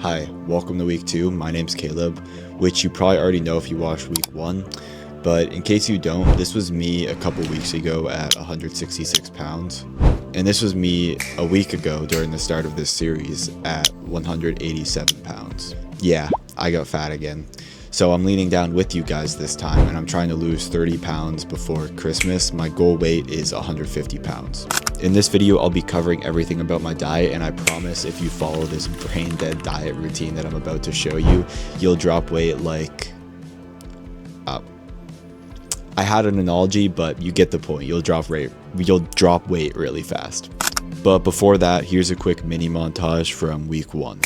Hi, welcome to week 2. My name's Kaleb, which you probably already know if you watched week 1. But in case you don't, this was me a couple weeks ago at 166 pounds. And this was me a week ago during the start of this series at 187 pounds. Yeah, I got fat again. So I'm leaning down with you guys this time, and I'm trying to lose 30 pounds before Christmas. My goal weight is 150 pounds. In this video, I'll be covering everything about my diet, and I promise if you follow this brain dead diet routine that I'm about to show you, you'll drop weight like... I had an analogy, but you get the point. You'll drop weight really fast. But before that, here's a quick mini montage from week 1.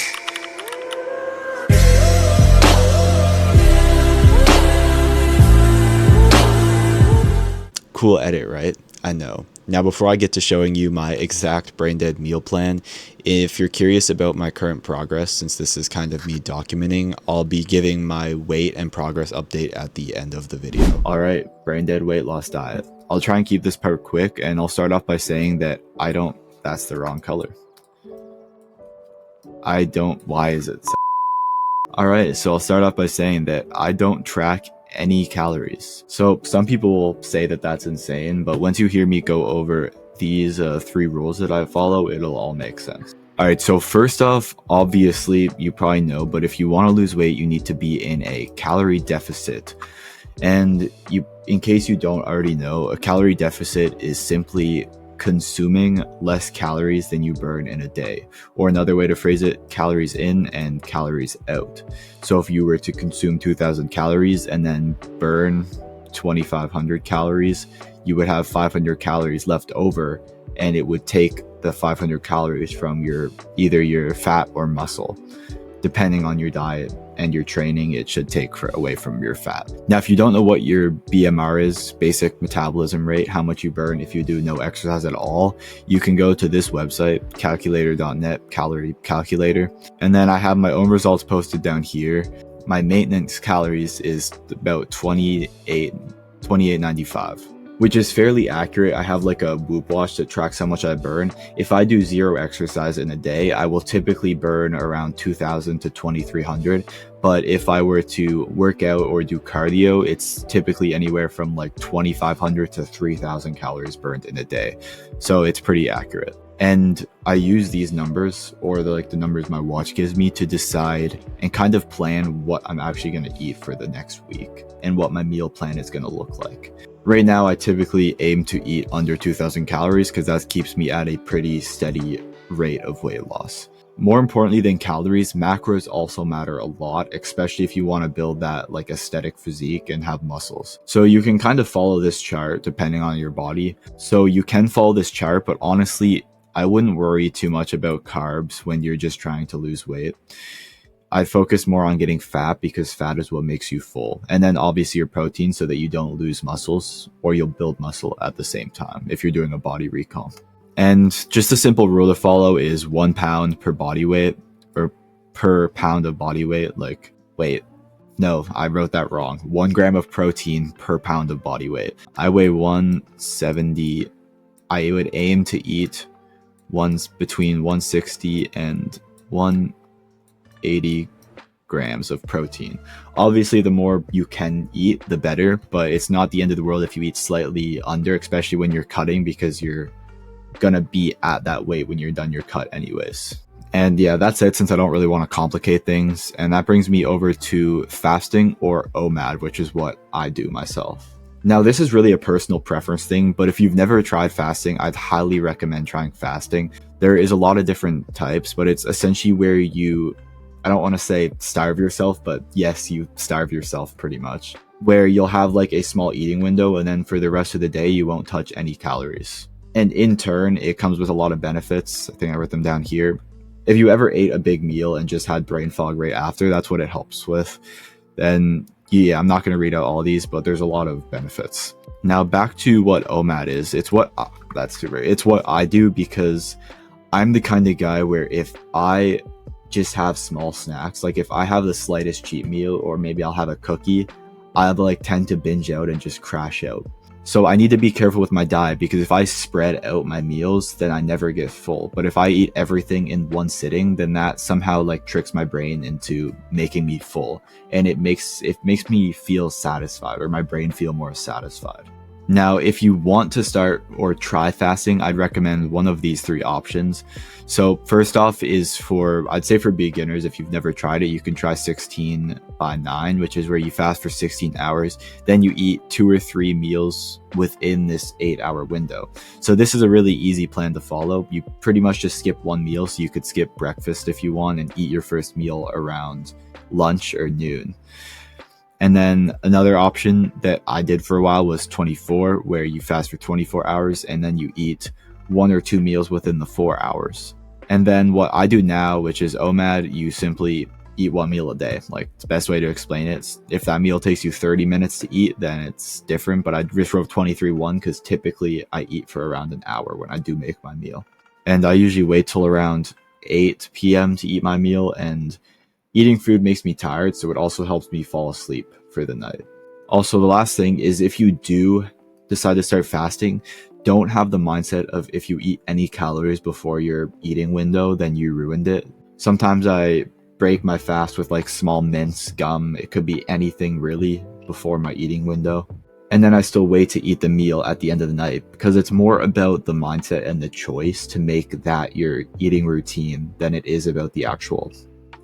Cool edit, right? I know. Now, before I get to showing you my exact brain dead meal plan, if you're curious about my current progress, since this is kind of me documenting, I'll be giving my weight and progress update at the end of the video. All right, brain dead weight loss diet. I'll try and keep this part quick, and I'll start off by saying that that's the wrong color. Why is it so? All right, so I'll start off by saying that I don't track any calories. So some people will say that that's insane, but once you hear me go over these 3 rules that I follow, it'll all make sense. All right, so first off, obviously you probably know, but if you want to lose weight, you need to be in a calorie deficit. And in case you don't already know, a calorie deficit is simply consuming less calories than you burn in a day, or another way to phrase it, calories in and calories out. So if you were to consume 2,000 calories and then burn 2,500 calories, you would have 500 calories left over, and it would take the 500 calories from either your fat or muscle. Depending on your diet and your training, it should take away from your fat. Now, if you don't know what your BMR is, basic metabolism rate, how much you burn if you do no exercise at all, you can go to this website, calculator.net, calorie calculator. And then I have my own results posted down here. My maintenance calories is about 28.95. Which is fairly accurate. I have like a Whoop watch that tracks how much I burn. If I do 0 exercise in a day, I will typically burn around 2,000 to 2,300. But if I were to work out or do cardio, it's typically anywhere from like 2,500 to 3,000 calories burned in a day. So it's pretty accurate. And I use these numbers, or the numbers my watch gives me, to decide and kind of plan what I'm actually going to eat for the next week and what my meal plan is going to look like. Right now, I typically aim to eat under 2,000 calories because that keeps me at a pretty steady rate of weight loss. More importantly than calories, macros also matter a lot, especially if you want to build that aesthetic physique and have muscles. So you can kind of follow this chart depending on your body. So you can follow this chart, but honestly, I wouldn't worry too much about carbs when you're just trying to lose weight. I'd focus more on getting fat because fat is what makes you full. And then obviously your protein so that you don't lose muscles, or you'll build muscle at the same time if you're doing a body recomp. And just a simple rule to follow is 1 pound per body weight, or per pound of body weight. No, I wrote that wrong. 1 gram of protein per pound of body weight. I weigh 170. I would aim to eat between 160 and 180 grams of protein. Obviously, the more you can eat, the better, but it's not the end of the world if you eat slightly under, especially when you're cutting, because you're gonna be at that weight when you're done your cut anyways. And yeah, that's it, since I don't really want to complicate things. And that brings me over to fasting, or OMAD, which is what I do myself. Now, this is really a personal preference thing, but if you've never tried fasting, I'd highly recommend trying fasting. There is a lot of different types, but it's essentially where I don't want to say starve yourself, but yes, you starve yourself pretty much, where you'll have a small eating window, and then for the rest of the day, you won't touch any calories. And in turn, it comes with a lot of benefits. I think I wrote them down here. If you ever ate a big meal and just had brain fog right after, that's what it helps with. Then yeah, I'm not going to read out all these, but there's a lot of benefits. Now back to what OMAD is. It's what I do, because I'm the kind of guy where if I just have small snacks, if I have the slightest cheat meal, or maybe I'll have a cookie, I'll tend to binge out and just crash out. So I need to be careful with my diet, because if I spread out my meals, then I never get full. But if I eat everything in one sitting, then that somehow like tricks my brain into making me full, and it makes me feel satisfied, or my brain feel more satisfied. Now, if you want to start or try fasting, I'd recommend one of these 3 options. So first off is I'd say for beginners, if you've never tried it, you can try 16/9, which is where you fast for 16 hours. Then you eat 2 or 3 meals within this 8-hour window. So this is a really easy plan to follow. You pretty much just skip 1 meal, so you could skip breakfast if you want and eat your first meal around lunch or noon. And then another option that I did for a while was 24, where you fast for 24 hours and then you eat 1 or 2 meals within the 4 hours. And then what I do now, which is OMAD, you simply eat 1 meal a day. Like, the best way to explain it, if that meal takes you 30 minutes to eat, then it's different. But I just wrote 23/1 because typically I eat for around an hour when I do make my meal. And I usually wait till around 8 p.m. to eat my meal, and eating food makes me tired, so it also helps me fall asleep for the night. Also, the last thing is, if you do decide to start fasting, don't have the mindset of if you eat any calories before your eating window, then you ruined it. Sometimes I break my fast with like small mints, gum, it could be anything really before my eating window. And then I still wait to eat the meal at the end of the night, because it's more about the mindset and the choice to make that your eating routine than it is about the actual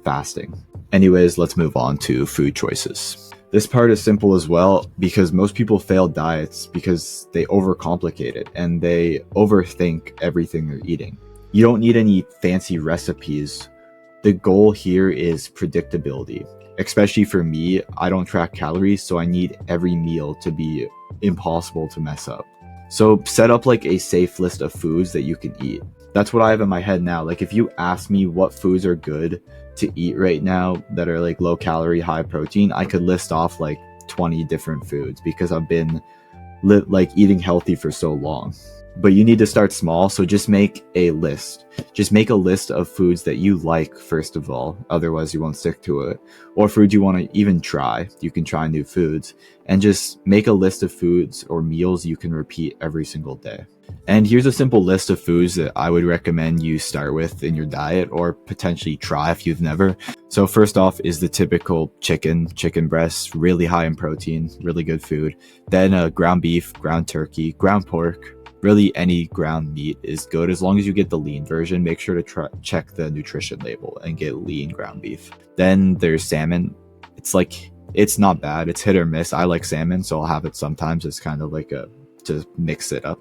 fasting. Anyways, let's move on to food choices. This part is simple as well, because most people fail diets because they overcomplicate it and they overthink everything they're eating. You don't need any fancy recipes. The goal here is predictability. Especially for me, I don't track calories, so I need every meal to be impossible to mess up. So set up like a safe list of foods that you can eat. That's what I have in my head now. Like, if you ask me what foods are good to eat right now that are like low calorie, high protein, I could list off like 20 different foods, because I've been like eating healthy for so long. But you need to start small, so just make a list. Just make a list of foods that you like first of all, otherwise you won't stick to it. Or foods you want to even try. You can try new foods, and just make a list of foods or meals you can repeat every single day. And here's a simple list of foods that I would recommend you start with in your diet, or potentially try if you've never. So first off is the typical chicken breast, really high in protein, really good food. Then ground beef, ground turkey, ground pork. Really, any ground meat is good as long as you get the lean version. Make sure to check the nutrition label and get lean ground beef. Then there's salmon. It's not bad. It's hit or miss. I like salmon, so I'll have it sometimes. It's kind of like to mix it up.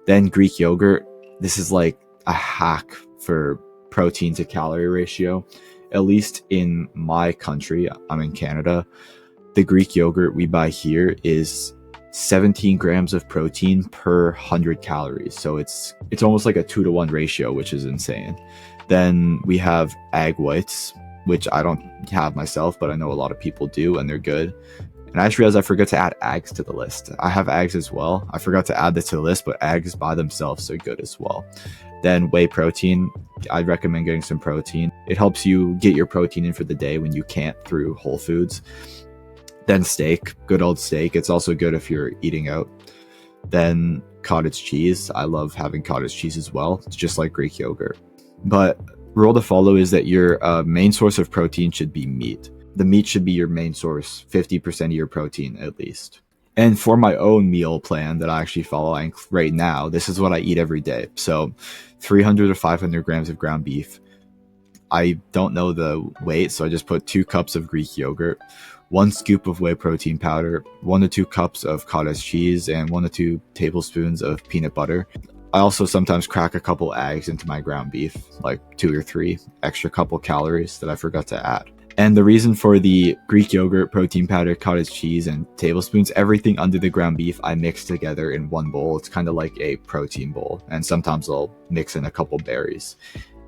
Then Greek yogurt. This is like a hack for protein to calorie ratio. At least in my country, I'm in Canada, the Greek yogurt we buy here is 17 grams of protein per 100 calories. So it's almost like a 2-to-1 ratio, which is insane. Then we have egg whites, which I don't have myself, but I know a lot of people do, and they're good. And I just realized I forgot to add eggs to the list. I have eggs as well. I forgot to add this to the list, but eggs by themselves are good as well. Then whey protein. I'd recommend getting some protein. It helps you get your protein in for the day when you can't through Whole Foods. Then steak, good old steak. It's also good if you're eating out. Then cottage cheese. I love having cottage cheese as well. It's just like Greek yogurt. But rule to follow is that your main source of protein should be meat. The meat should be your main source, 50% of your protein at least. And for my own meal plan that I actually follow right now, this is what I eat every day. So 300 to 500 grams of ground beef. I don't know the weight, so I just put 2 cups of Greek yogurt, 1 scoop of whey protein powder, 1 to 2 cups of cottage cheese, and 1 to 2 tablespoons of peanut butter. I also sometimes crack a couple eggs into my ground beef, like 2 or 3 extra couple calories that I forgot to add. And the reason for the Greek yogurt, protein powder, cottage cheese, and tablespoons, everything under the ground beef, I mix together in one bowl. It's kind of like a protein bowl. And sometimes I'll mix in a couple berries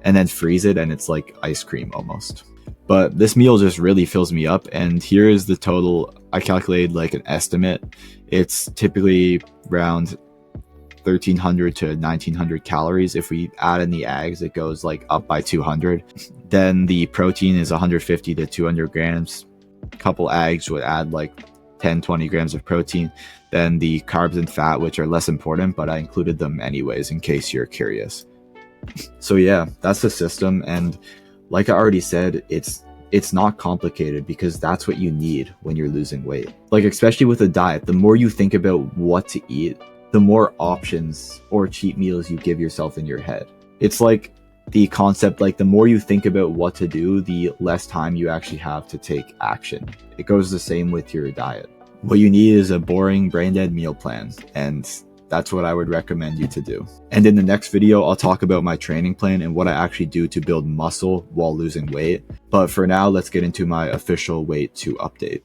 and then freeze it, and it's like ice cream almost. But this meal just really fills me up. And here is the total. I calculated like an estimate. It's typically around 1,300 to 1,900 calories. If we add in the eggs, it goes like up by 200. Then the protein is 150 to 200 grams. A couple eggs would add like 10, 20 grams of protein. than the carbs and fat, which are less important, but I included them anyways in case you're curious. So yeah, that's the system. And like I already said, it's not complicated because that's what you need when you're losing weight. Like, especially with a diet, the more you think about what to eat, the more options or cheat meals you give yourself in your head. It's like the concept, like the more you think about what to do, the less time you actually have to take action. It goes the same with your diet. What you need is a boring, brain-dead meal plan, and that's what I would recommend you to do. And in the next video, I'll talk about my training plan and what I actually do to build muscle while losing weight. But for now, let's get into my official weight to update.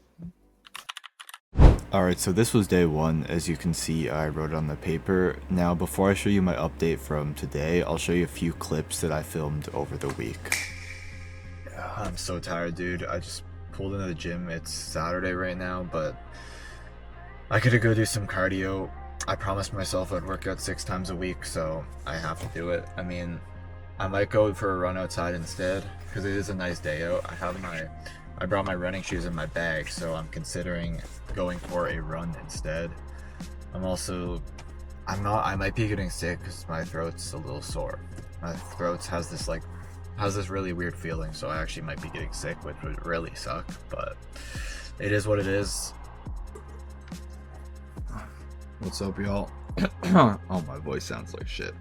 Alright, so this was day 1. As you can see, I wrote it on the paper. Now, before I show you my update from today, I'll show you a few clips that I filmed over the week. I'm so tired, dude. I just pulled into the gym. It's Saturday right now, but I gotta go do some cardio. I promised myself I'd work out 6 times a week, so I have to do it. I mean, I might go for a run outside instead, because it is a nice day out. I brought my running shoes in my bag, so I'm considering going for a run instead. I might be getting sick because my throat's a little sore. My throat has this really weird feeling, so I actually might be getting sick, which would really suck, but it is what it is. What's up, y'all? Oh, my voice sounds like shit.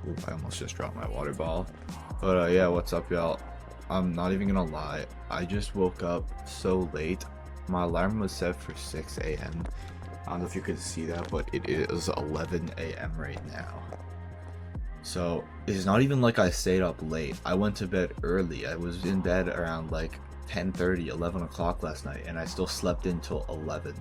Ooh, I almost just dropped my water bottle. But yeah, what's up, y'all? I'm not even gonna lie, I just woke up so late. My alarm was set for 6 a.m. I don't know if you could see that, but it is 11 a.m. right now. So it's not even like I stayed up late. I went to bed early. I was in bed around like 10:30, 11 o'clock last night, and I still slept until 11.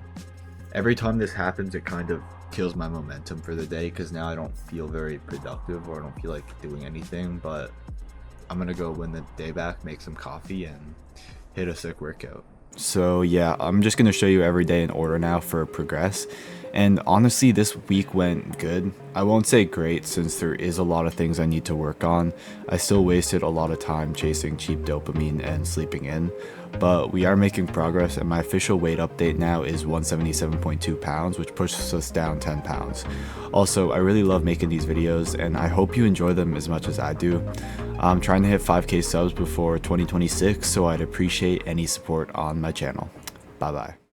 Every time this happens, it kind of kills my momentum for the day, because now I don't feel very productive, or I don't feel like doing anything. But I'm gonna go win the day back, make some coffee, and hit a sick workout. So yeah, I'm just gonna show you every day in order now for progress. And honestly, this week went good. I won't say great, since there is a lot of things I need to work on. I still wasted a lot of time chasing cheap dopamine and sleeping in, but we are making progress, and my official weight update now is 177.2 pounds, which pushes us down 10 pounds. Also, I really love making these videos, and I hope you enjoy them as much as I do. I'm trying to hit 5K subs before 2026, so I'd appreciate any support on my channel. Bye bye.